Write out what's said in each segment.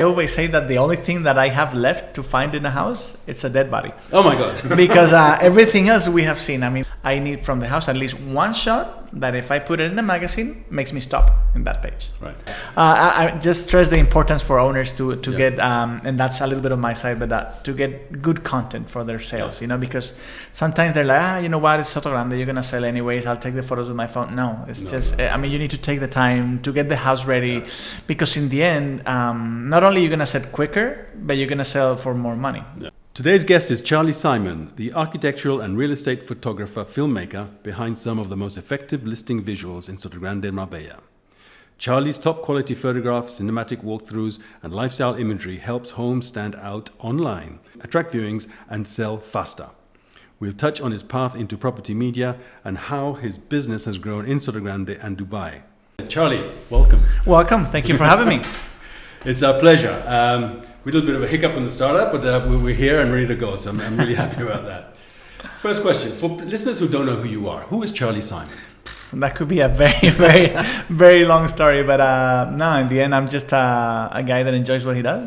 I always say that the only thing that I have left to find in a house, it's a dead body. Oh my God. Because everything else we have seen. I mean, I need from the house at least one shot that if I put it in a magazine, makes me stop in that page. Right. I just stress the importance for owners to get, and that's a little bit of my side, but to get good content for their sales, you know, because sometimes they're like, you know what, it's Sotogrande, you're going to sell anyways, I'll take the photos with my phone. No, it's I mean, you need to take the time to get the house ready, because in the end, not only you're going to sell quicker, but you're going to sell for more money. Yeah. Today's guest is Charlie Simon, the architectural and real estate photographer, filmmaker behind some of the most effective listing visuals in Sotogrande and Marbella. Charlie's top quality photographs, cinematic walkthroughs and lifestyle imagery helps homes stand out online, attract viewings and sell faster. We'll touch on his path into property media and how his business has grown in Sotogrande and Dubai. Charlie, welcome. Welcome, thank you for having me. It's our pleasure. We did a bit of a hiccup in the startup, but we're here and ready to go, so I'm really happy about that. First question, for listeners who don't know who you are, who is Charlie Simon? That could be a very, very, very long story, but no, in the end, I'm just a guy that enjoys what he does.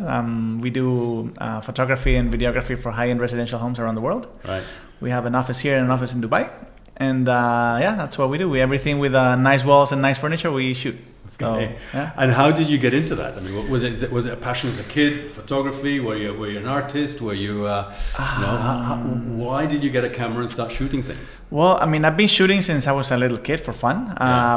We do photography and videography for high-end residential homes around the world. Right. We have an office here and an office in Dubai. And yeah, that's what we do. Everything with nice walls and nice furniture, we shoot. So, okay. Yeah. And how did you get into that? I mean, was it a passion as a kid? Photography? Were you an artist? Were you? Why did you get a camera and start shooting things? Well, I mean, I've been shooting since I was a little kid for fun,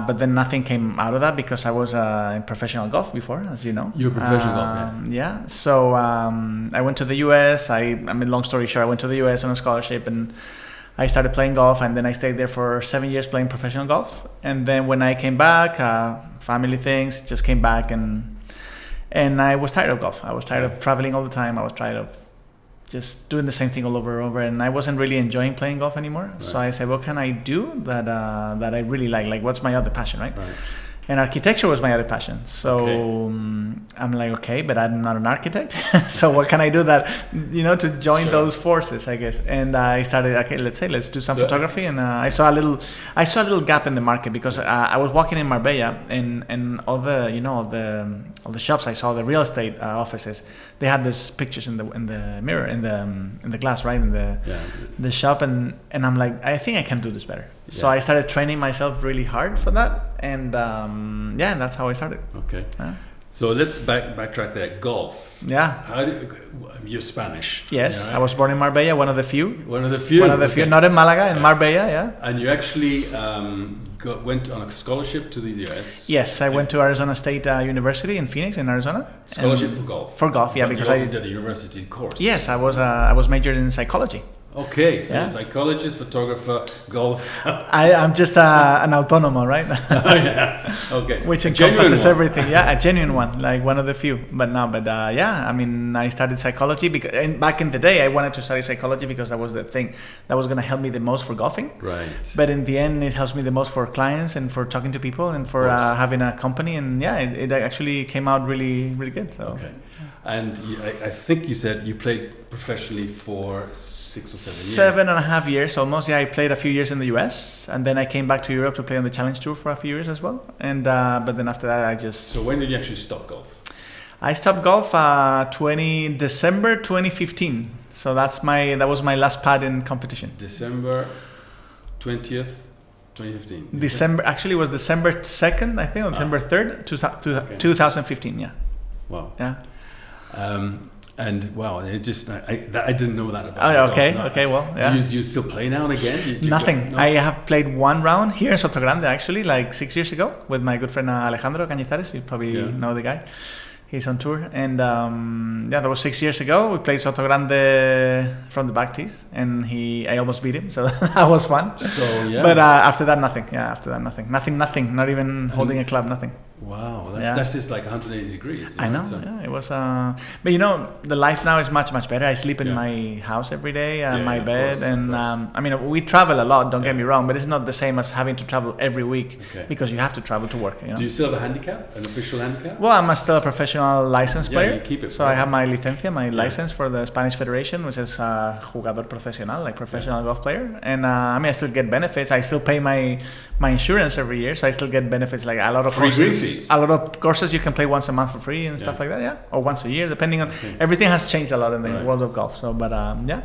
but then nothing came out of that because I was in professional golf before, as you know. You were professional golf, yeah. So I went to the US. I mean, long story short, I went to the US on a scholarship and I started playing golf, and then I stayed there for 7 years playing professional golf. And then when I came back, family things, just came back, and I was tired of golf. I was tired of traveling all the time. I was tired of just doing the same thing all over and over, and I wasn't really enjoying playing golf anymore. Right. So I said, what can I do that I really like? Like, what's my other passion, right? And architecture was my other passion. So I'm like, okay, but I'm not an architect. So what can I do that, you know, to join those forces, I guess. And I started, okay, let's do some photography. And I saw a little gap in the market because I was walking in Marbella, and all the, you know, all the shops I saw, the real estate offices, they had these pictures in the mirror, in the glass, right, in the shop, and I'm like, I think I can do this better. So I started training myself really hard for that, and and that's how I started. Okay. So let's backtrack there. Golf. Yeah. You're Spanish. Yes, right? I was born in Marbella, one of the few. One of the few. Not in Malaga, in Marbella, yeah. And you actually went on a scholarship to the US. Yes, I went to Arizona State University in Phoenix, in Arizona. Scholarship for golf. For golf, yeah, but because you also did a university course. Yes, I was majored in psychology. Okay, so you're a psychologist, photographer, golf. I'm just an autonomo, right? Oh, yeah. Okay. Which encompasses everything. Yeah, a genuine one, like one of the few. But I mean, I studied psychology because back in the day, I wanted to study psychology because that was the thing that was going to help me the most for golfing. Right. But in the end, it helps me the most for clients and for talking to people and for having a company. And it actually came out really, really good. So. Okay. And I think you said you played professionally for 6 or 7 years. 7.5 years almost. Yeah, I played a few years in the US, and then I came back to Europe to play on the Challenge Tour for a few years as well. And but then after that, I just. So when did you actually stop golf? I stopped golf December 2015. So that was my last pad in competition. December 20th. 2015. December, actually it was December 2nd, I think, or December 3rd, 2015, yeah. Wow. Yeah. And wow, it just I didn't know that about okay, golf. Okay, well, yeah. Do you still play now and again? Nothing. I have played one round here in Sotogrande, actually, like 6 years ago, with my good friend Alejandro Cañizares. You probably know the guy. He's on tour, and that was 6 years ago. We played Sotogrande from the back tees, and I almost beat him, so that was fun. So yeah. But after that, nothing. Yeah, after that, nothing. Nothing. Not even holding a club. Nothing. Wow, that's just like 180 degrees. I know. So. Yeah, it was. But you know, the life now is much better. I sleep in my house every day, my bed, and I mean, we travel a lot. Don't get me wrong, but it's not the same as having to travel every week because you have to travel to work. You know? Do you still have a handicap, an official handicap? Well, I'm still a professional license player. You keep it. So I have my licencia, my license for the Spanish Federation, which is jugador profesional, like professional golf player. And I mean, I still get benefits. I still pay my insurance every year, so I still get benefits like a lot of free grease. freebies. A lot of courses you can play once a month for free and stuff like that. Yeah, or once a year, depending on. Everything has changed a lot in the world of golf. So, but yeah,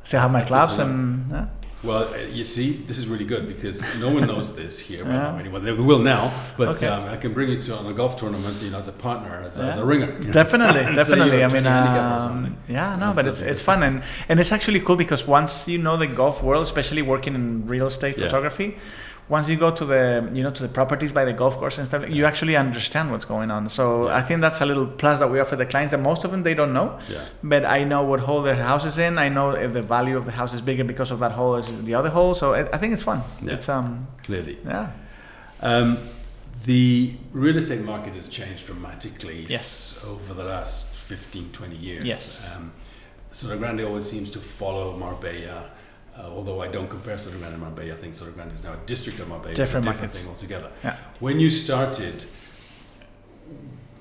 still have my clubs and. Yeah. Well, you see, this is really good because no one knows this here. Well, anyone, they will now, but I can bring you to on a golf tournament, as a partner, as a ringer. Definitely. I mean, but so it's fun and it's actually cool because once you know the golf world, especially working in real estate photography, once you go to the to the properties by the golf course and stuff, you actually understand what's going on. So I think that's a little plus that we offer the clients that most of them they don't know. Yeah. But I know what hole their house is in. I know if the value of the house is bigger because of that hole as the other hole. So I think it's fun. Yeah. It's clearly. Yeah. The real estate market has changed dramatically over the last 15, 20 years. Yes. Sotogrande always seems to follow Marbella. Although I don't compare Sotogrande and Marbella, I think Sotogrande is now a district of Marbella. Different markets. Thing altogether. Yeah. When you started,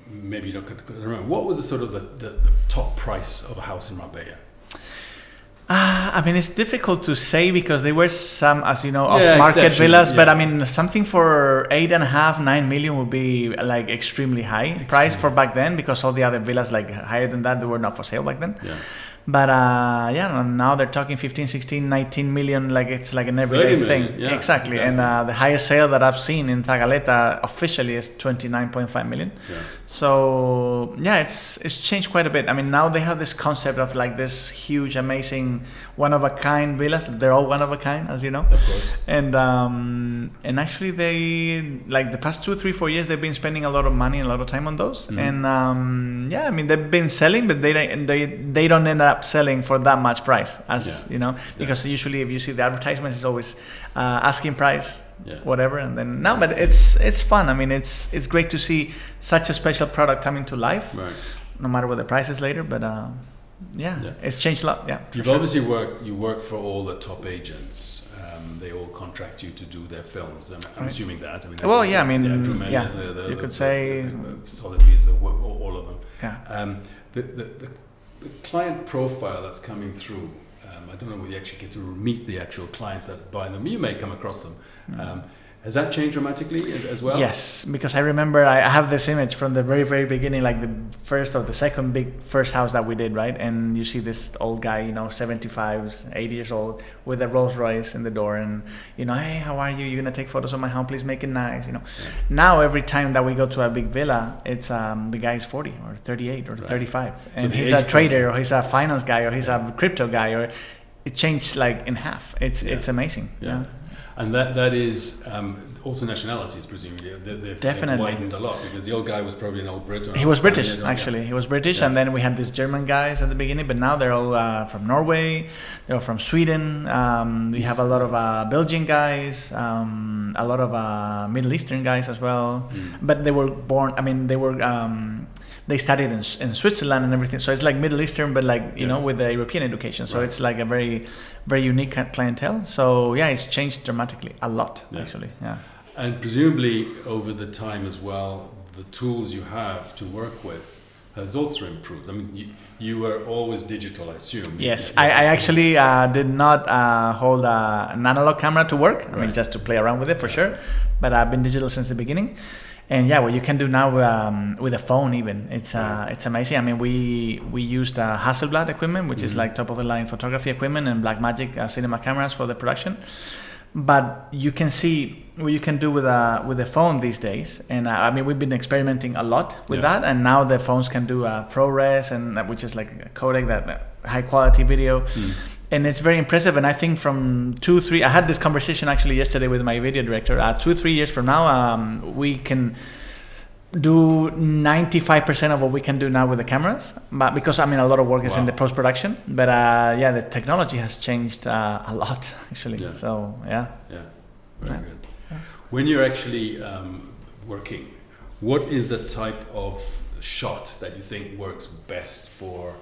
maybe you don't remember, what was the sort of the top price of a house in Marbella? I mean, it's difficult to say because there were some, as you know, off-market villas, but I mean, something for 8.5, 9 million would be like extremely high price for back then because all the other villas like higher than that, they were not for sale back then. Yeah. But now they're talking 15, 16, 19 million, like it's like an everyday thing. Yeah, exactly. And the highest sale that I've seen in Zagaleta officially is 29.5 million. Yeah. So it's changed quite a bit. I mean, now they have this concept of like this huge, amazing, one-of-a-kind villas. They're all one-of-a-kind, as you know. Of course. And actually they, like the past 2, 3, 4 years, they've been spending a lot of money and a lot of time on those. Mm-hmm. And I mean, they've been selling, but they don't end up selling for that much price as because usually if you see the advertisements, it's always asking price, whatever, and then but it's fun. I mean, it's great to see such a special product coming to life, no matter what the price is later. But it's changed a lot. Yeah, you've obviously work for all the top agents. They all contract you to do their films, and I'm assuming that. I mean, you could say Sotheby's, all of them. Yeah. The client profile that's coming through, I don't know whether you actually get to meet the actual clients that buy them. You may come across them. Has that changed dramatically as well? Yes, because I remember I have this image from the very, very beginning, like the first or the second first house that we did, right? And you see this old guy, 75, 80 years old, with a Rolls Royce in the door, and hey, how are you? You're gonna take photos of my home? Please make it nice. Now every time that we go to a big villa, it's the guy is 40 or 38 or 35, and he's a trader or he's a finance guy or he's a crypto guy, or it changed like in half. It's amazing. Yeah. And that is also nationalities, presumably. They've widened a lot because the old guy was probably an old Brit. He was British, actually. He was British, and then we had these German guys at the beginning, but now they're all from Norway, they're all from Sweden. We have a lot of Belgian guys, a lot of Middle Eastern guys as well. But they were born, they studied in Switzerland and everything, so it's like Middle Eastern, but like with the European education. So it's like a very, very unique clientele. So it's changed dramatically a lot, actually. Yeah. And presumably over the time as well, the tools you have to work with has also improved. I mean, you were always digital, I assume. Yes, I actually did not hold an analog camera to work. I mean, just to play around with it for sure. But I've been digital since the beginning. And what you can do now with a phone, even it's amazing. I mean, we used Hasselblad equipment, which is like top of the line photography equipment, and Blackmagic cinema cameras for the production. But you can see what you can do with a phone these days. And I mean, we've been experimenting a lot with that, and now the phones can do ProRes, and which is like a codec, that high quality video. And it's very impressive. And I think from 2-3, I had this conversation actually yesterday with my video director. 2-3 years from now, we can do 95% of what we can do now with the cameras. But because a lot of work is in the post production. But the technology has changed a lot actually. Yeah. So very good. Yeah. When you're actually working, what is the type of shot that you think works best for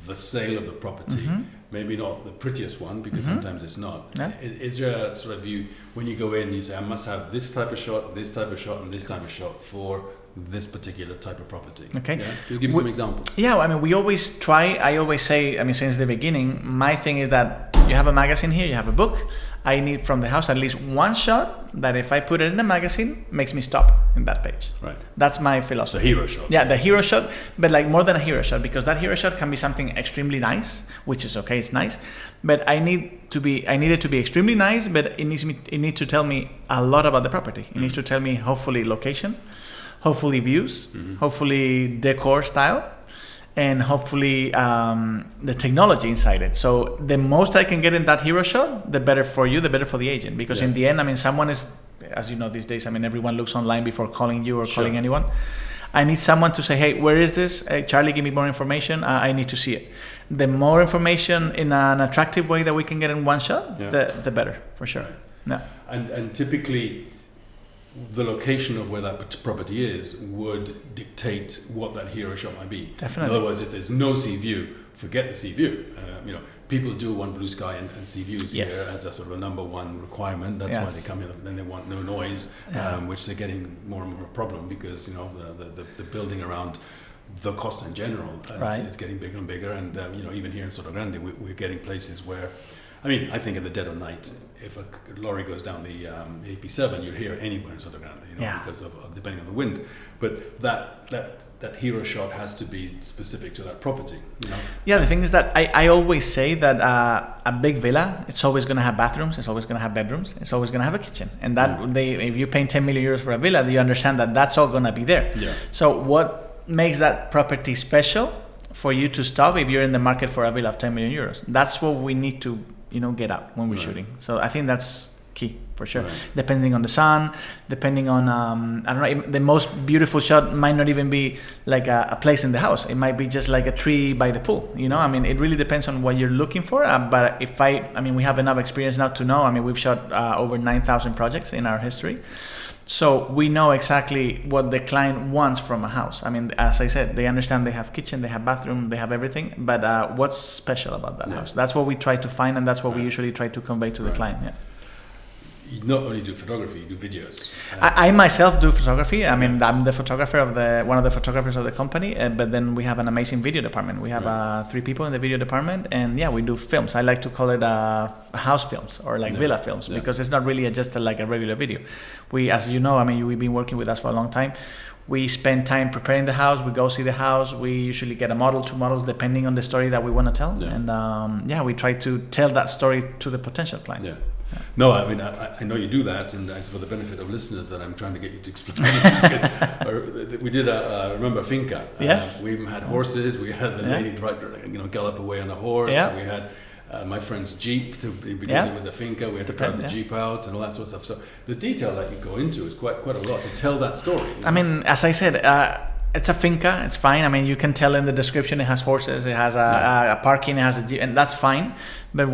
the sale of the property? Maybe not the prettiest one, because sometimes it's not. Yeah. Is there a sort of view, when you go in, you say, I must have this type of shot, this type of shot, and this type of shot for this particular type of property? Okay. Yeah? Can you give me some examples? Yeah, I mean, we always try, I always say, since the beginning, my thing is that you have a magazine here, you have a book. I need from the house at least one shot that if I put it in a magazine, makes me stop in that page. Right. That's my philosophy. The hero shot. Yeah, the hero shot, but like more than a hero shot, because that hero shot can be something extremely nice, which is okay, it's nice, but I need it to be extremely nice, but it needs to tell me a lot about the property. It needs to tell me hopefully location, hopefully views, hopefully decor style, and hopefully the technology inside it. So the most I can get in that hero shot, the better for you, the better for the agent. Because in the end, I mean, someone is, as you know these days, I mean, everyone looks online before calling you or calling anyone. I need someone to say, hey, where is this? Hey, Charlie, give me more information. I need to see it. The more information in an attractive way that we can get in one shot, the better, for sure. Right. Yeah. And typically, the location of where that property is would dictate what that hero shot might be. Definitely. In other words, if there's no sea view, forget the sea view. People do want blue sky and sea views here as a sort of a number one requirement. That's why they come here. Then they want no noise, which they're getting more and more a problem because the building around the costa in general is getting bigger and bigger. And even here in Sotogrande, we're getting places where, I mean, I think in the dead of night, if a lorry goes down the AP7, you'll hear anywhere in Sotogrande, because of depending on the wind. But that hero shot has to be specific to that property. Yeah, the thing is that I always say that a big villa, it's always going to have bathrooms, it's always going to have bedrooms, it's always going to have a kitchen, and that if you pay 10 million euros for a villa, you understand that that's all going to be there. Yeah. So what makes that property special for you to stop if you're in the market for a villa of 10 million euros? That's what we need to get out when we're shooting. So I think that's key for sure. Depending on the sun, depending on I don't know, the most beautiful shot might not even be like a place in the house. It might be just like a tree by the pool. I mean, it really depends on what you're looking for. But we have enough experience now to know. I mean, we've shot over 9,000 projects in our history. So we know exactly what the client wants from a house. I mean, as I said, they understand they have kitchen, they have bathroom, they have everything. But what's special about that house? That's what we try to find, and that's what we usually try to convey to the client. Yeah. You not only do photography, you do videos. I myself do photography. I mean, I'm the photographer of one of the photographers of the company. But then we have an amazing video department. We have 3 people in the video department, and we do films. I like to call it house films or like villa films because it's not really just like a regular video. We, as you know, I mean, you've been working with us for a long time. We spend time preparing the house. We go see the house. We usually get a model, 2 models, depending on the story that we want to tell. Yeah. And we try to tell that story to the potential client. Yeah. No, I mean, I know you do that, and it's for the benefit of listeners that I'm trying to get you to explain. We did remember Finca. Yes. We even had horses. We had the lady gallop away on a horse. Yeah. We had my friend's Jeep because it was a Finca. We had to drive the Jeep out and all that sort of stuff. So the detail that you go into is quite a lot to tell that story. I mean, as I said, it's a finca, it's fine. I mean, you can tell in the description it has horses, it has a parking, it has a Jeep, and that's fine. But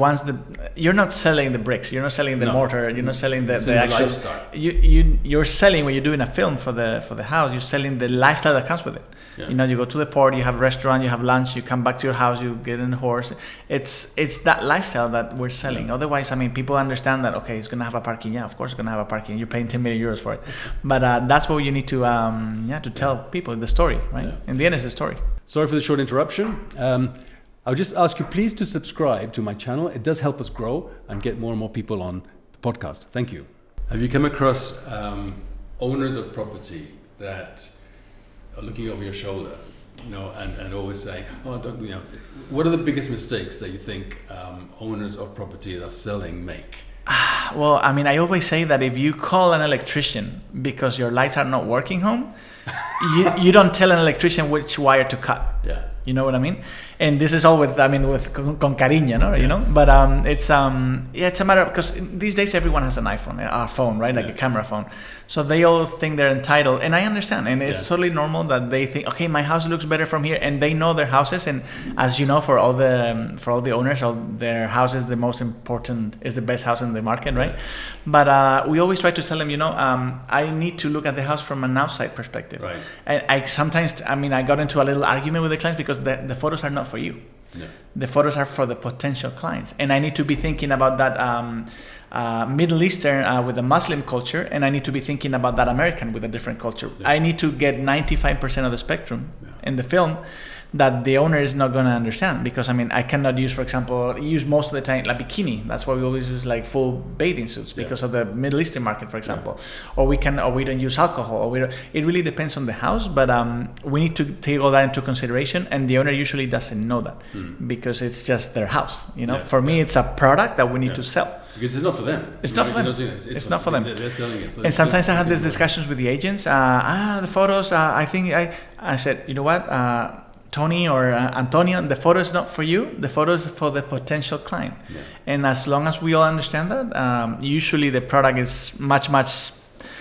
you're not selling the bricks, you're not selling the mortar, you're not selling the actual lifestyle. You're selling, when you're doing a film for the house, you're selling the lifestyle that comes with it. Yeah. You go to the port, you have a restaurant, you have lunch, you come back to your house, you get in a horse. It's that lifestyle that we're selling. Yeah. Otherwise, I mean, people understand that, okay, it's going to have a parking. Yeah, of course it's going to have a parking. You're paying 10 million euros for it. But that's what you need to tell people, the story, right? Yeah. In the end, it's the story. Sorry for the short interruption. I'll just ask you please to subscribe to my channel. It does help us grow and get more and more people on the podcast. Thank you. Have you come across owners of property that are looking over your shoulder, and always saying, what are the biggest mistakes that you think owners of property that are selling make? Well, I mean, I always say that if you call an electrician because your lights are not working home, you don't tell an electrician which wire to cut. Yeah. You know what I mean? And this is all with con cariño, no? Yeah. But it's a matter of, because these days everyone has an iPhone, a phone, right? Like a camera phone. So they all think they're entitled, and I understand, and it's totally normal that they think, okay, my house looks better from here, and they know their houses, and as you know, for all the owners, their house is the most important, is the best house in the market, right? But we always try to tell them, I need to look at the house from an outside perspective. Right. And I got into a little argument with the clients because the photos are not for you. Yeah. The photos are for the potential clients, and I need to be thinking about that Middle Eastern with a Muslim culture, and I need to be thinking about that American with a different culture. Yeah. I need to get 95% of the spectrum in the film that the owner is not going to understand, because I mean, I cannot use, for example, use most of the time like bikini. That's why we always use like full bathing suits because of the Middle Eastern market, for example. Or we don't use alcohol, or it really depends on the house, but we need to take all that into consideration, and the owner usually doesn't know that because it's just their house. For me, it's a product that we need to sell. Because it's not for them. It's not for them. It's not for them. They're selling it. So and sometimes I have these discussions with the agents. The photos, I think I said, you know what, Tony or Antonio, the photo is not for you. The photo is for the potential client. Yeah. And as long as we all understand that, usually the product is much,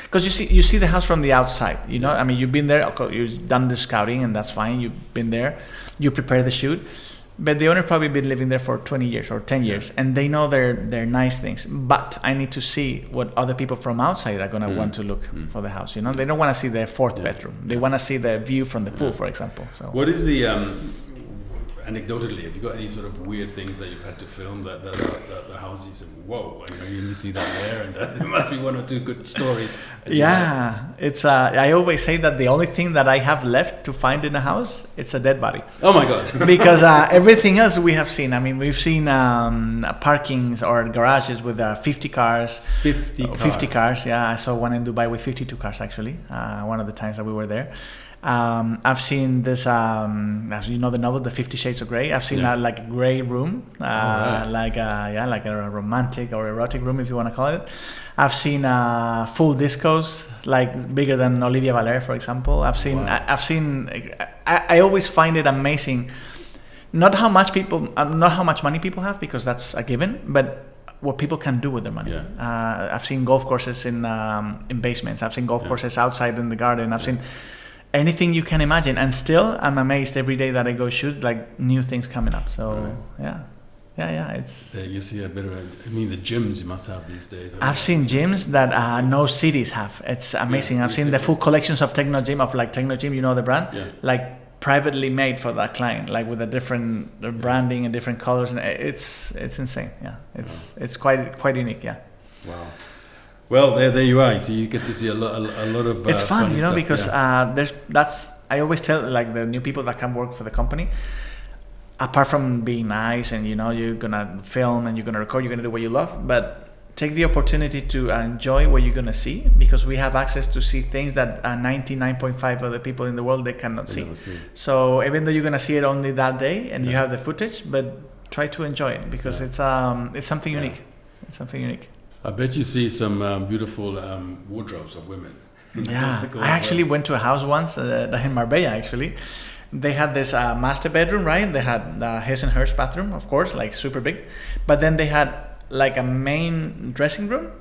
because you see the house from the outside. I mean, you've been there, you've done the scouting, and that's fine. You've been there, you prepare the shoot. But the owner probably been living there for 20 years or 10 years, and they know they're nice things. But I need to see what other people from outside are gonna want to look for the house. They don't want to see the fourth bedroom. They want to see the view from the pool, for example. So what is the anecdotally? Have you got any sort of weird things that you've had to film that the house you said, whoa, you see that there, and there must be one or two good stories. Yeah, it's. I always say that the only thing that I have left to find in a house, it's a dead body. Oh my God! Because everything else we have seen. I mean, we've seen parkings or garages with 50 cars. 50 cars. Yeah, I saw one in Dubai with 52 cars actually. One of the times that we were there. I've seen this, as you know, the novel, The 50 Shades of Grey. I've seen like a grey room, like a romantic or erotic room, if you want to call it. I've seen full discos, like bigger than Olivia Valère, for example. I always find it amazing, not how much money people have, because that's a given, but what people can do with their money. Yeah. I've seen golf courses in basements. I've seen golf courses outside in the garden. I've seen anything you can imagine, and still I'm amazed every day that I go shoot, like new things coming up. So it's you see a bit of the gyms you must have these days. I've seen gyms that no cities have. It's amazing. I've seen the full collections of Techno Gym, you know the brand, like privately made for that client, like with a different branding and different colors, and it's insane. It's quite unique. Wow. Well, there you are. So you get to see a lot of. It's fun, stuff, because I always tell like the new people that come work for the company. Apart from being nice and you're gonna film and you're gonna record, you're gonna do what you love, but take the opportunity to enjoy what you're gonna see, because we have access to see things that 99.5 other people in the world they cannot see. So even though you're gonna see it only that day and you have the footage, but try to enjoy it, because it's something unique. It's something unique. I bet you see some beautiful wardrobes of women. Yeah, I actually went to a house once in Marbella. Actually, they had this master bedroom, right? They had his and hers bathroom, of course, like super big. But then they had like a main dressing room,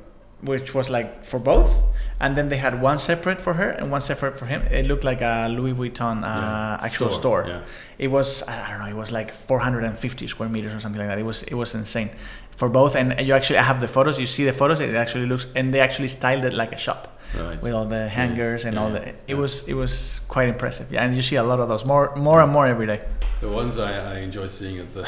which was like for both. And then they had one separate for her and one separate for him. It looked like a Louis Vuitton actual store. Yeah. It was, I don't know, it was like 450 square meters or something like that. It was insane for both. And you actually have the photos. You see the photos. It actually looks, and they actually styled it like a shop. Right. With all the hangers and all the, it was quite impressive. Yeah, and you see a lot of those, more and more every day. The ones I enjoy seeing at the,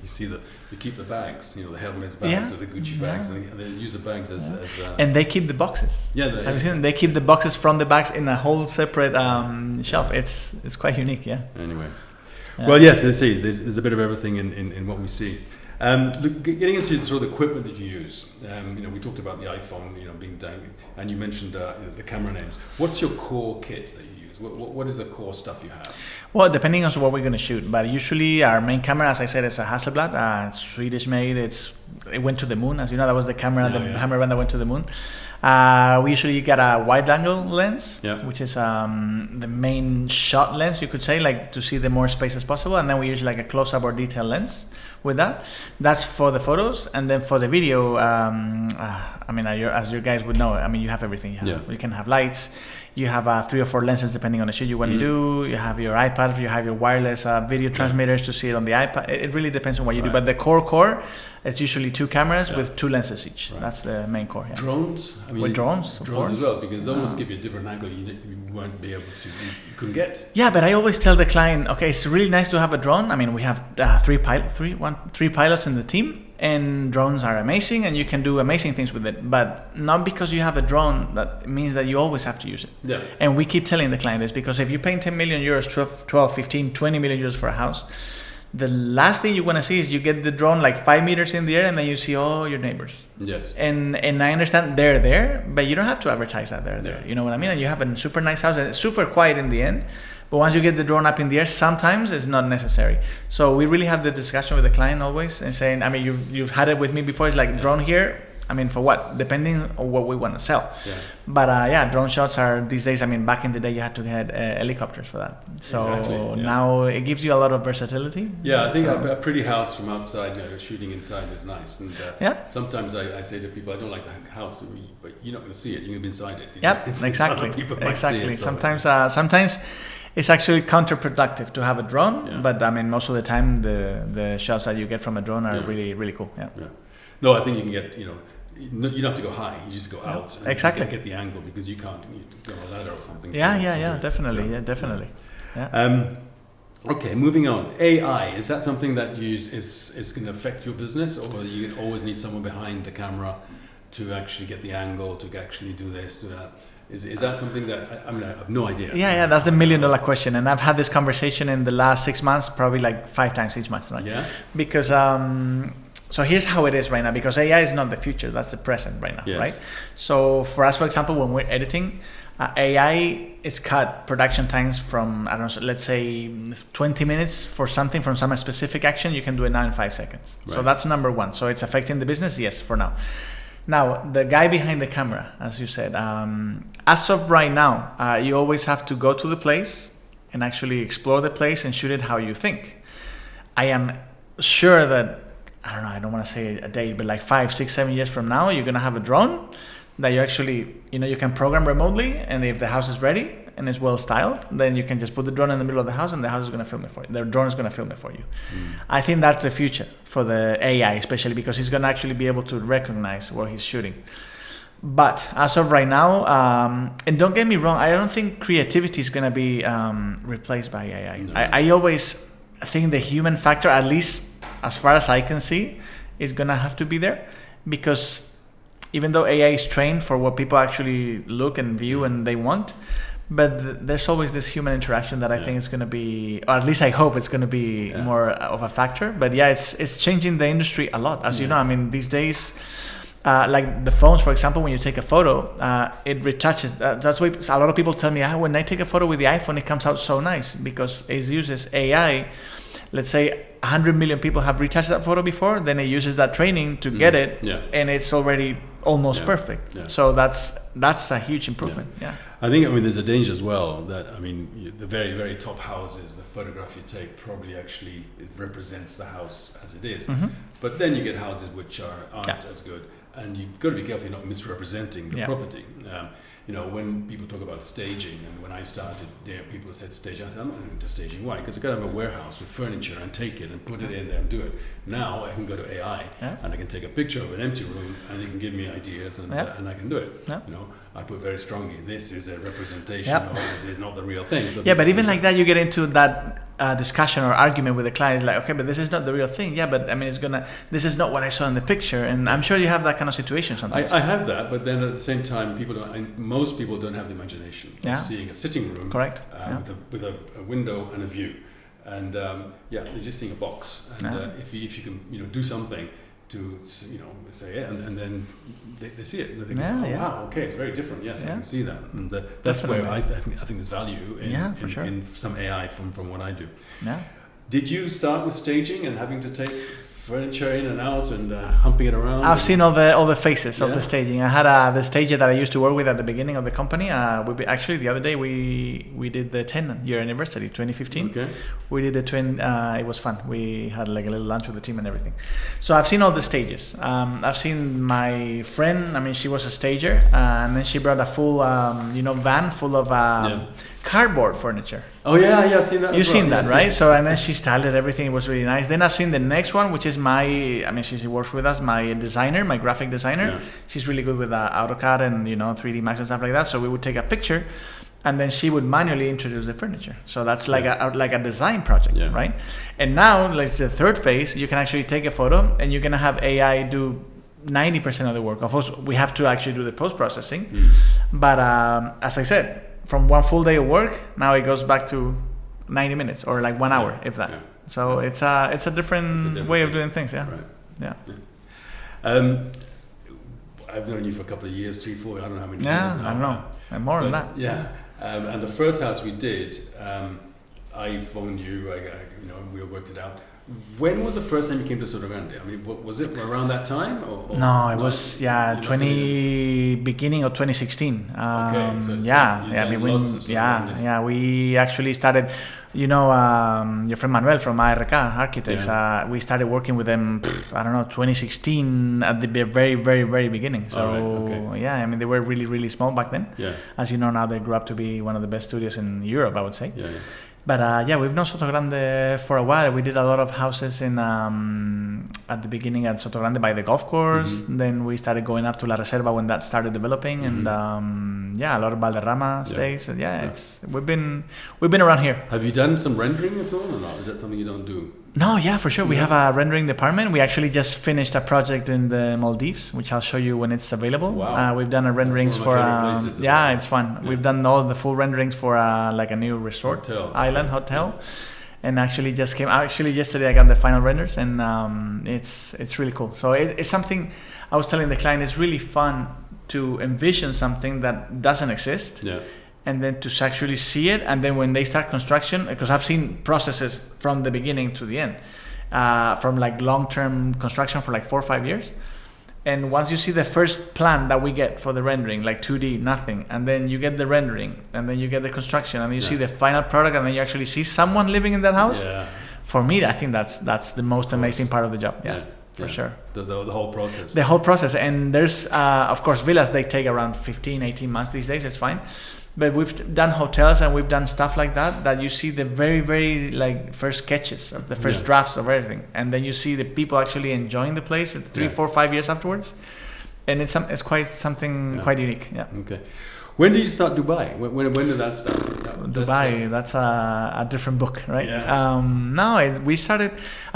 you see you keep the bags, the Hermes bags or the Gucci bags, and they use the bags as and they keep the boxes. Yeah, have you seen them? They keep the boxes from the bags in a whole separate shelf. It's quite unique. Yeah. Anyway, well, yes, let's see. There's a bit of everything in what we see. Look, getting into sort of the equipment that you use, we talked about the iPhone, being dang, and you mentioned the camera names. What's your core kit that you use? What is the core stuff you have? Well, depending on what we're going to shoot, but usually our main camera, as I said, is a Hasselblad, Swedish made. It went to the moon, as you know. That was the camera, camera that went to the moon. We usually get a wide-angle lens, which is the main shot lens, you could say, like to see the more space as possible, and then we use like a close-up or detail lens with that. That's for the photos, and then for the video, as you guys would know, you have everything. You can have lights. You have 3 or 4 lenses depending on the shoot you want to do. You have your iPad, you have your wireless video transmitters to see it on the iPad. It really depends on what you do. But the core, it's usually 2 cameras with 2 lenses each. Right. That's the main core. Yeah. Drones? With drones, of course. As well, because they almost give you a different angle you won't be able to, you couldn't get. Yeah, but I always tell the client, okay, it's really nice to have a drone. We have 3 pilots in the team. and drones are amazing, and you can do amazing things with it. But not because you have a drone that means that you always have to use it. Yeah. And we keep telling the client this, because if you're paying 10 million euros, 12, 15, 20 million euros for a house, the last thing you want to see is you get the drone like 5 meters in the air and then you see all your neighbors. Yes. And I understand they're there, but you don't have to advertise that they're there. You know what I mean? And you have a super nice house and it's super quiet in the end. But once you get the drone up in the air, sometimes it's not necessary. So we really have the discussion with the client always and saying, I mean, you've had it with me before. It's like drone here. I mean, for what? Depending on what we want to sell. Yeah. But drone shots are these days. I mean, back in the day, you had to get helicopters for that. So now it gives you a lot of versatility. Yeah, I think a pretty house from outside, shooting inside is nice. And sometimes I say to people, I don't like the house, but you're not going to see it. You're going to be inside it. Yep, exactly. Exactly. Sometimes it's actually counterproductive to have a drone, but I mean, most of the time, the shots that you get from a drone are really, really cool. Yeah. No, I think you can get, you don't have to go high. You just go out and get the angle, because you can't go on a ladder or something. Definitely. Okay, moving on. AI, is that something that is going to affect your business, or you always need someone behind the camera to actually get the angle, to actually do this, do that? Is that something that, I have no idea. Yeah, that's the $1 million question. And I've had this conversation in the last 6 months, probably like 5 times each month. Right? Yeah. Because, so here's how it is right now, because AI is not the future, that's the present right now, right? So for us, for example, when we're editing, AI is cut production times from, I don't know, so let's say 20 minutes for something from some specific action, you can do it now in 5 seconds. Right. So that's number one. So it's affecting the business, yes, for now. Now, the guy behind the camera, as you said, as of right now, you always have to go to the place and actually explore the place and shoot it how you think. I am sure that, I don't know, I don't want to say a date, but like 5, 6, 7 years from now, you're going to have a drone that you actually, you can program remotely, and if the house is ready and it's well styled, then you can just put the drone in the middle of the house and the house is going to film it for you. The drone is going to film it for you. I think that's the future for the AI, especially because he's going to actually be able to recognize what he's shooting. But as of right now, and don't get me wrong, I don't think creativity is going to be replaced by AI. No. I always think the human factor, at least as far as I can see, is going to have to be there, because even though AI is trained for what people actually look and view and they want, but there's always this human interaction that I think is going to be, or at least I hope it's going to be more of a factor. But it's changing the industry a lot. As you know, I mean, these days, like the phones, for example, when you take a photo, it retouches. That's why a lot of people tell me, when I take a photo with the iPhone, it comes out so nice, because it uses AI. Let's say 100 million people have retouched that photo before, then it uses that training to get it, and it's already almost perfect. Yeah. So that's a huge improvement. Yeah. I think, there's a danger as well that, the very, very top houses, the photograph you take probably actually it represents the house as it is. Mm-hmm. But then you get houses which aren't as good, and you've got to be careful you're not misrepresenting the property. When people talk about staging, and when I started there, people said staging. I said, I'm not into staging. Why? Because I got to have a warehouse with furniture and take it and put it in there and do it. Now I can go to AI and I can take a picture of an empty room and it can give me ideas and I can do it. Yeah. I put very strongly, this is a representation or this is not the real thing. So but even like that, you get into that discussion or argument with the client. It's like, okay, but this is not the real thing. Yeah, but this is not what I saw in the picture. And I'm sure you have that kind of situation sometimes. I have that, but then at the same time, most people don't have the imagination of seeing a sitting room with a window and a view. And they're just seeing a box. And if you can do something to say and then they see it and they think, wow, okay, it's very different. Yes, I can see that. And that's where I think there's value in some AI from what I do. Yeah. Did you start with staging and having to take furniture in and out and humping it around? I've seen all the phases of the staging. I had the stager that I used to work with at the beginning of the company. Actually, the other day we did the 10-year anniversary, 2015. Okay. We did the twin. It was fun. We had like a little lunch with the team and everything. So I've seen all the stages. I've seen my friend. She was a stager, and then she brought a full van full of cardboard furniture. Oh yeah, I've seen that. You've seen that, right? So and then she styled it. Everything. It was really nice. Then I've seen the next one, which is she works with us, my designer, my graphic designer. Yeah. She's really good with AutoCAD and 3D Max and stuff like that. So we would take a picture, and then she would manually introduce the furniture. So that's like a design project, right? And now, like the third phase, you can actually take a photo and you're gonna have AI do 90% of the work. Of course, we have to actually do the post-processing, but as I said, from one full day of work, now it goes back to 90 minutes or like 1 hour, if that. So it's a different way of doing things. I've known you for a couple of years, 3, 4, I don't know how many years now. I don't know, and more than that. And the first house we did, I phoned you, we worked it out. When was the first time you came to Sotogrande? I mean, was it around that time? No, it was beginning of 2016. We actually started. Your friend Manuel from ARK Architects. We started working with them. 2016 at the very, very, very beginning. So they were really, really small back then. As you know now, they grew up to be one of the best studios in Europe, I would say. But we've known Sotogrande for a while. We did a lot of houses in at the beginning at Sotogrande by the golf course. Then we started going up to La Reserva when that started developing, and a lot of Valderrama stays. So we've been around here. Have you done some rendering at all, or not? Is that something you don't do? No, for sure. We have a rendering department. We actually just finished a project in the Maldives, which I'll show you when it's available. Wow. We've done renderings for it's fun. We've done all the full renderings for like a new resort hotel. And actually yesterday I got the final renders, and it's really cool. So it's something I was telling the client, it's really fun to envision something that doesn't exist. And then to actually see it, and then when they start construction, because I've seen processes from the beginning to the end, from like long-term construction for like 4 or 5 years. And once you see the first plan that we get for the rendering, like 2D, nothing, and then you get the rendering, and then you get the construction, and you see the final product, and then you actually see someone living in that house. For me, I think that's the most amazing part of the job. For sure. The whole process. The whole process. And there's, of course, villas, they take around 15, 18 months these days. It's fine. But we've done hotels and we've done stuff like that you see the very, very like first sketches, of the first drafts of everything. And then you see the people actually enjoying the place 3, 4, 5 years afterwards. And it's quite something quite unique. Okay. When did you start Dubai? When did that start? Dubai, that's a different book, right? I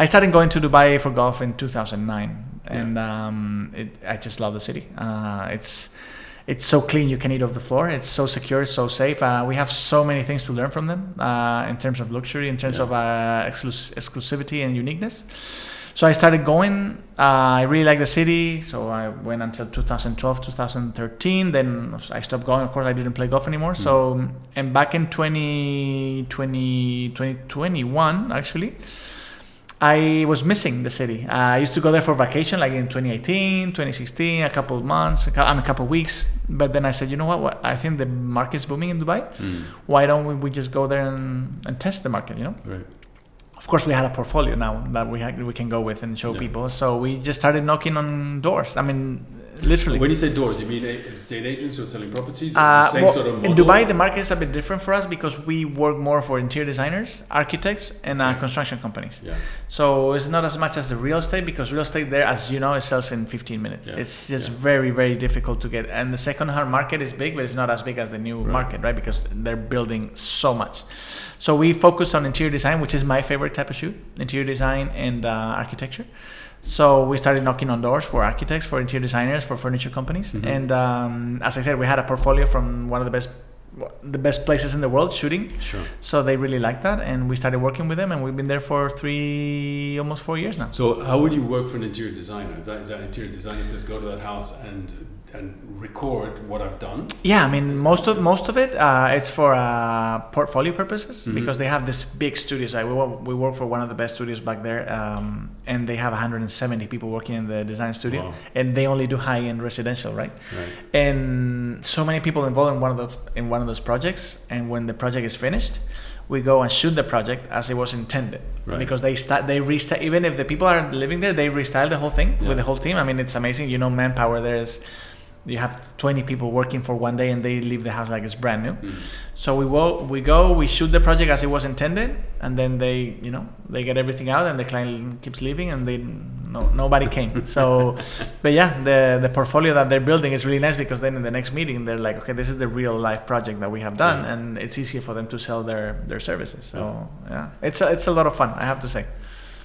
started going to Dubai for golf in 2009. And I just love the city. It's so clean, you can eat off the floor. It's so secure, so safe. We have so many things to learn from them in terms of luxury, in terms of exclusivity and uniqueness. So I started going. I really like the city, so I went until 2012, 2013. Then I stopped going. Of course, I didn't play golf anymore. So, and back in 2021, actually, I was missing the city. I used to go there for vacation, like in 2018, 2016, a couple of months, a couple of weeks. But then I said, you know what? I think the market's booming in Dubai. Why don't we just go there and test the market, Right. Of course, we had a portfolio now that we can go with and show people. So we just started knocking on doors. I mean, literally. When you say doors, you mean estate agents who are selling property? Sort of model? In Dubai, the market is a bit different for us because we work more for interior designers, architects, and construction companies. So it's not as much as the real estate, because real estate there, as you know, it sells in 15 minutes. It's just very, very difficult to get. And the second-hand market is big, but it's not as big as the new market, right? Because they're building so much. So we focus on interior design, which is my favorite type of shoot, interior design and architecture. So we started knocking on doors for architects, for interior designers, for furniture companies. And as I said, we had a portfolio from one of the best places in the world shooting. So they really liked that, and we started working with them, and we've been there for almost 4 years now. So how would you work for an interior designer? Is that interior designer says go to that house and record what I've done? I mean, most of it, it's for portfolio purposes, because they have this big studios. We work for one of the best studios back there, and they have 170 people working in the design studio, and they only do high-end residential, right? And so many people involved in one of those projects, and when the project is finished, we go and shoot the project as it was intended, because they restyle. Even if the people are living there, they restyle the whole thing with the whole team. I mean, it's amazing. Manpower there is. You have 20 people working for one day, and they leave the house like it's brand new. So we shoot the project as it was intended, and then they get everything out, and the client keeps leaving, and nobody came. So, but yeah, the portfolio that they're building is really nice, because then in the next meeting they're like, okay, this is the real life project that we have done, and it's easier for them to sell their services. So yeah, it's a lot of fun, I have to say.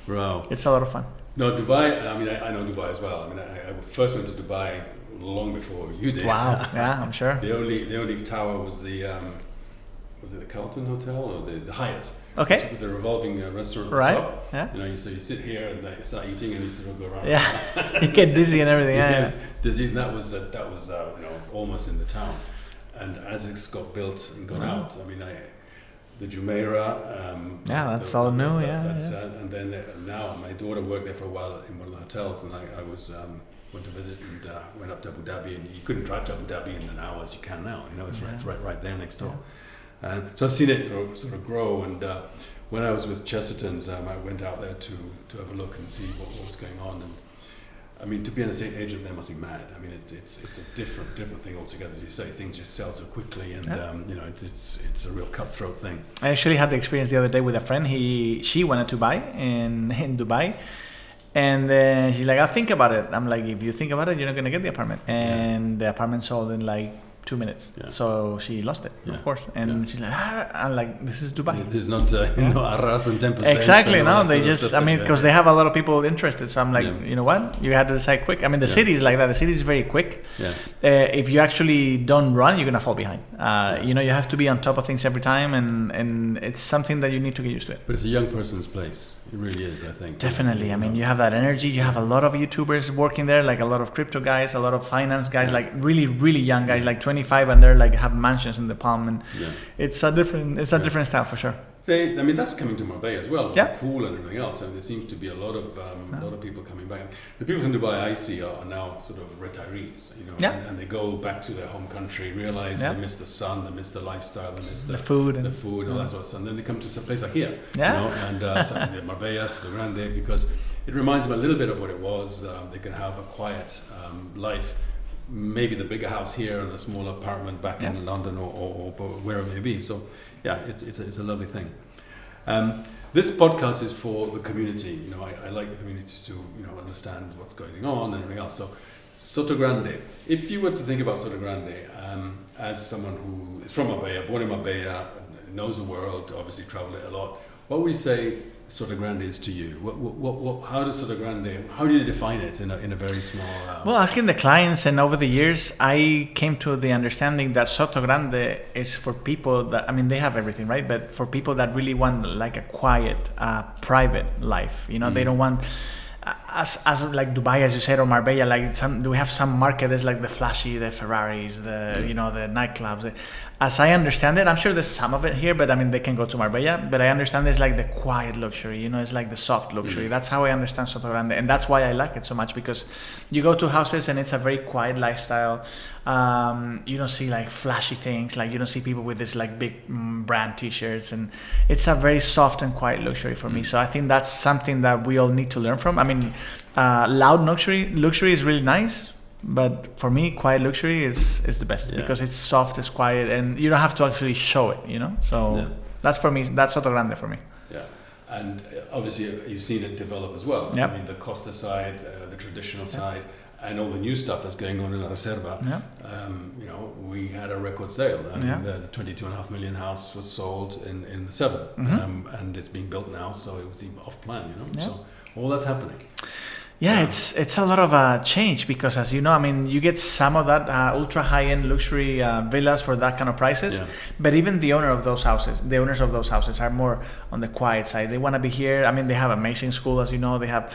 Wow, it's a lot of fun. No, Dubai. I mean, I know Dubai as well. I mean, I first went to Dubai long before you did. Wow, yeah, I'm sure. The only tower was was it the Carlton Hotel or the Hyatt? Okay. With the revolving restaurant right. on top. Yeah. You know, so you sit here and you start eating, and you sort of go around. Yeah. You get dizzy and everything. Yeah. Dizzy, and that was almost in the town. And as it's got built and gone out, I mean, the Jumeirah. That's all new. And then now my daughter worked there for a while in one of the hotels, and I was went to visit and went up to Abu Dhabi, and you couldn't drive to Abu Dhabi in an hour as you can now. You know, it's right there next door. So I've seen it sort of grow, and when I was with Chesterton's, I went out there to have a look and see what was going on. And I mean, to be an estate agent there must be mad. I mean, it's a different thing altogether. As you say, things just sell so quickly, and you know, it's a real cutthroat thing. I actually had the experience the other day with a friend. She wanted to buy in Dubai. And she's like, I'll think about it. I'm like, if you think about it, you're not going to get the apartment. And the apartment sold in like 2 minutes. Yeah. So she lost it, of course. And she's like, I'm like, this is Dubai. There's not, Arras and 10%. Exactly, no. They just, I mean, because they have a lot of people interested. So I'm like, you know what? You had to decide quick. I mean, the city is like that. The city is very quick. Yeah. If you actually don't run, you're going to fall behind. You know, you have to be on top of things every time. And it's something that you need to get used to it. But it's a young person's place. It really is, I think. Definitely. I mean, you have that energy. You have a lot of YouTubers working there, like a lot of crypto guys, a lot of finance guys, like really, really young guys, like 25, and they're like have mansions in the Palm, and it's a different style for sure. I mean, that's coming to Marbella as well, with the pool and everything else. And there seems to be a lot of people coming back. The people from Dubai I see are now sort of retirees, you know, and they go back to their home country, realize they miss the sun, they miss the lifestyle, they miss the food, all that sort of stuff. And then they come to some place like here, you know, and Marbella, Sotogrande, because it reminds them a little bit of what it was. They can have a quiet life. Maybe the bigger house here and a small apartment back in London or wherever it may be. So, yeah, it's a lovely thing. This podcast is for the community. You know, I like the community to understand what's going on and everything else. So, Sotogrande. If you were to think about Sotogrande as someone who is from Marbella, born in Marbella, knows the world, obviously traveled it a lot, what would you say Sotogrande is to you? How does Sotogrande? How do you define it in a very small? Well, asking the clients, and over the years, I came to the understanding that Sotogrande is for people that, I mean, they have everything, right? But for people that really want like a quiet, private life, you know, they don't want. As like Dubai, as you said, or Marbella, like we have some markets like the flashy, the Ferraris, the the nightclubs. As I understand it, I'm sure there's some of it here, but I mean they can go to Marbella. But I understand it's like the quiet luxury, you know, it's like the soft luxury. That's how I understand Sotogrande, and that's why I like it so much, because you go to houses and it's a very quiet lifestyle. You don't see like flashy things, like you don't see people with this like big brand T-shirts, and it's a very soft and quiet luxury for me. So I think that's something that we all need to learn from. I mean, loud luxury is really nice. But for me, quiet luxury is the best because it's soft, it's quiet, and you don't have to actually show it, you know? So that's for me, that's Sotogrande for me. Yeah, and obviously you've seen it develop as well. Yep. I mean, the Costa side, the traditional side, and all the new stuff that's going on in La Reserva. Yep. You know, we had a record sale. I mean, the 22.5 million house was sold in the 7, and it's being built now, so it was even off plan, you know? Yep. So all that's happening. Yeah, it's a lot of change, because as you know, I mean, you get some of that ultra high-end luxury villas for that kind of prices, but even the owners of those houses are more on the quiet side. They want to be here. I mean, they have amazing school, as you know, they have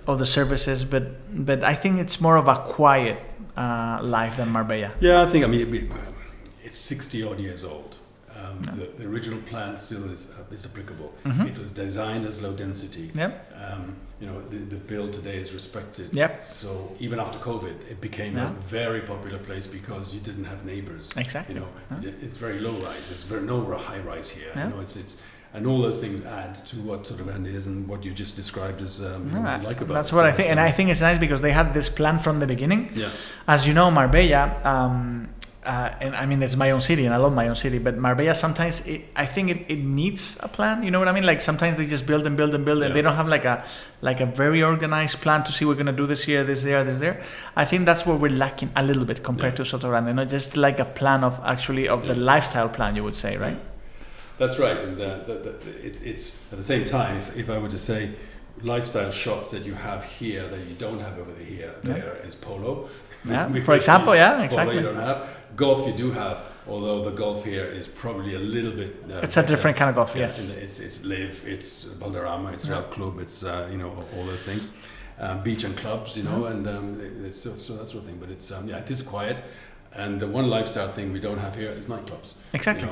all the services, but I think it's more of a quiet life than Marbella. Yeah, I think, I mean, it's 60 odd years old. The original plan still is applicable. It was designed as low density. You know, the build today is respected. So even after COVID, it became a very popular place because you didn't have neighbors. Exactly. You know, it's very low rise. There's no high rise here. You know, it's and all those things add to what Sotogrande is and what you just described as what you like about it. That's what I think, and I think it's nice because they had this plan from the beginning. As you know, Marbella. and I mean, it's my own city and I love my own city, but Marbella sometimes, I think it needs a plan, you know what I mean? Like sometimes they just build and build and build and they don't have like a very organized plan to see we're going to do this here, this there, this there. I think that's what we're lacking a little bit compared to Sotogrande, not just like a plan of the lifestyle plan, you would say, right? That's right, and it's at the same time, if I were to say lifestyle shots that you have here that you don't have over here, there is polo. Yeah, for example, exactly. Polo you don't have. Golf you do have, although the golf here is probably a little bit... it's a different kind of golf, yes. It's live, it's Balderrama, it's Real Club, it's, all those things. Beach and clubs, and so that sort of thing. But it's, it is quiet. And the one lifestyle thing we don't have here is nightclubs. Exactly.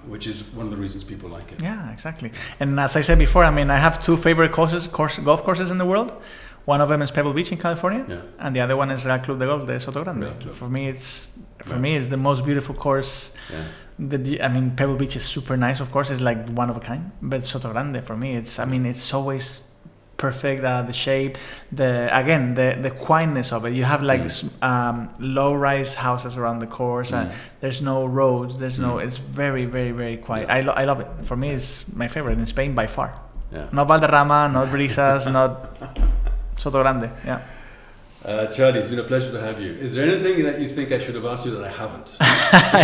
Which is one of the reasons people like it. Yeah, exactly. And as I said before, I mean, I have two favorite golf courses in the world. One of them is Pebble Beach in California, and the other one is Real Club de Golf de Sotogrande. For me, it's the most beautiful course. Yeah. I mean, Pebble Beach is super nice, of course, it's like one of a kind. But Sotogrande, for me, it's always perfect. The shape, the quietness of it. You have like low-rise houses around the course, and there's no roads. There's no. It's very, very, very quiet. Yeah. I love it. For me, it's my favorite in Spain by far. Yeah. Not Valderrama, not Brisas, not Sotogrande. Yeah. Charlie, it's been a pleasure to have you. Is there anything that you think I should have asked you that I haven't?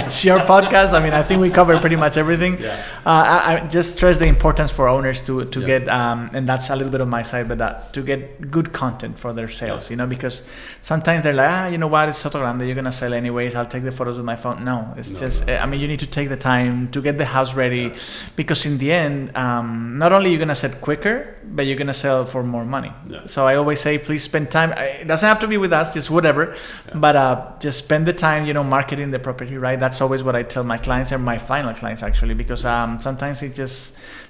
It's your podcast. I mean, I think we covered pretty much everything. Yeah. I just stress the importance for owners to get, and that's a little bit of my side, but to get good content for their sales, because sometimes they're like, you know what, it's Sotogrande, you're going to sell anyways, I'll take the photos with my phone. No, I mean, you need to take the time to get the house ready, because in the end, not only you're going to sell quicker, but you're going to sell for more money. Yeah. So I always say, please spend time. It doesn't have to be with us, just whatever, but just spend the time, marketing the property, right? That's always what I tell my clients and my final clients, actually, because sometimes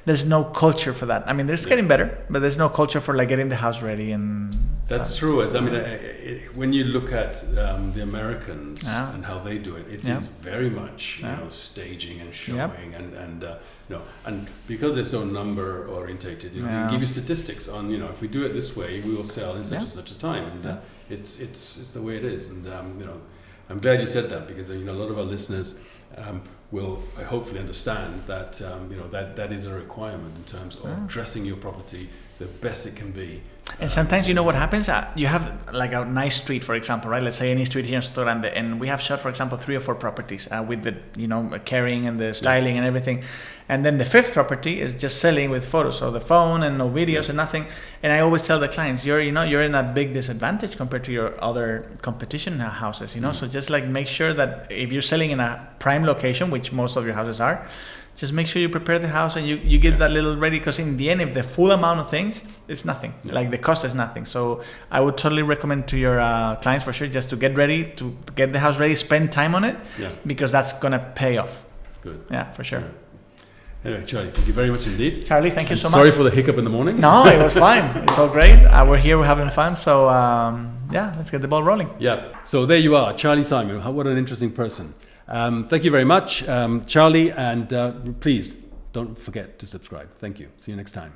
there's no culture for that. I mean, there's getting better, but there's no culture for like getting the house ready. And that's true. I mean, when you look at the Americans and how they do it, it is very much staging and showing and because they're so number orientated, they give you statistics on if we do it this way, we will sell in such and such a time, and it's the way it is. And I'm glad you said that, because a lot of our listeners will hopefully understand that that is a requirement in terms of dressing your property the best it can be. And sometimes what happens? You have like a nice street, for example, right? Let's say any street here in Sotogrande, and we have shot, for example, 3 or 4 properties with the carrying and the styling and everything. And then the 5th property is just selling with photos, so the phone and no videos and nothing. And I always tell the clients, you're in a big disadvantage compared to your other competition houses, So just like make sure that if you're selling in a prime location, which most of your houses are, just make sure you prepare the house and you get that little ready, because in the end, if the full amount of things, it's nothing. Like the cost is nothing. So I would totally recommend to your clients for sure just to get ready, to get the house ready, spend time on it, because that's gonna pay off. Good. Yeah, for sure. Anyway, Charlie, thank you very much indeed. Charlie, thank you so much. Sorry for the hiccup in the morning. No, it was fine. It's all great. We're here, we're having fun. So let's get the ball rolling. Yeah. So there you are, Charlie Simon. What an interesting person. Thank you very much, Charlie, and please don't forget to subscribe. Thank you. See you next time.